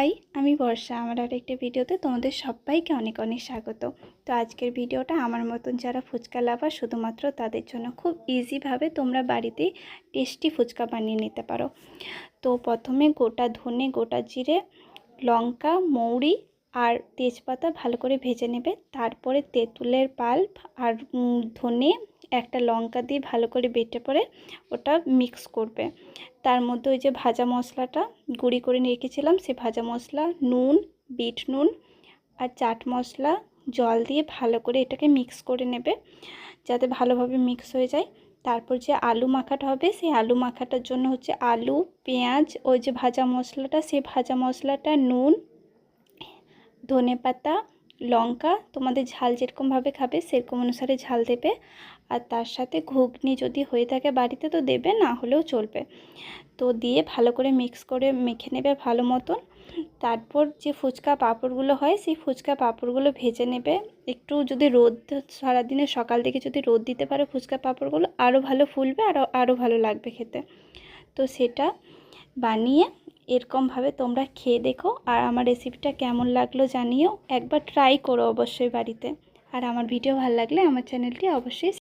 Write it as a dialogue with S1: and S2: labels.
S1: High, আমি বর্ষা। আমার আরেকটা ভিডিওতে তোমাদের সবাইকে অনেক অনেক স্বাগত। তো আজকের ভিডিওটা আমার মতন যারা ফুচকা লাভার শুধুমাত্র তাদের জন্য। খুব ইজিভাবে তোমরা বাড়িতেই টেস্টি ফুচকা বানিয়ে নিতে পারো। তো প্রথমে গোটা ধনে, গোটা জিরে, লঙ্কা, মৌরি আর তেজপাতা ভালো করে ভেজে নেবে। তারপরে তেঁতুলের পাল্প আর ধনে, একটা লঙ্কা দিয়ে ভালো করে বেটে পরে ওটা মিক্স করবে। তার মধ্যে ওই যে ভাজা মশলাটা গুঁড়ি করে রেখেছিলাম, সে ভাজা মশলা, নুন, বিট নুন আর চাট মশলা, জল দিয়ে ভালো করে এটাকে মিক্স করে নেবে যাতে ভালোভাবে মিক্স হয়ে যায়। তারপর যে আলু মাখাটা হবে, সেই আলু মাখাটার জন্য হচ্ছে আলু, পেঁয়াজ, ওই যে ভাজা মশলাটা, সেই ভাজা মশলাটা, নুন, ধনেপাতা, লঙ্কা, তোমাদের ঝাল যেরকমভাবে খাবে সেরকম অনুসারে ঝাল দেবে। আর তার সাথে ঘুগনি যদি হয়ে থাকে বাড়িতে তো দেবে, না হলেও চলবে। তো দিয়ে ভালো করে মিক্স করে মেখে নেবে ভালো মতন। তারপর যে ফুচকা পাঁপড়গুলো হয় সেই ফুচকা পাঁপড়গুলো ভেজে নেবে। একটু যদি রোদ, সারাদিনে সকাল থেকে যদি রোদ দিতে পারো ফুচকা পাঁপড়গুলো আরও ভালো ফুলবে, আরও ভালো লাগবে খেতে। তো সেটা বানিয়ে এরকমভাবে তোমরা খেয়ে দেখো, আর আমার রেসিপিটা কেমন লাগলো জানিও। একবার ট্রাই করো অবশ্যই বাড়িতে। আর আমার ভিডিও ভালো লাগলে আমার চ্যানেলটি অবশ্যই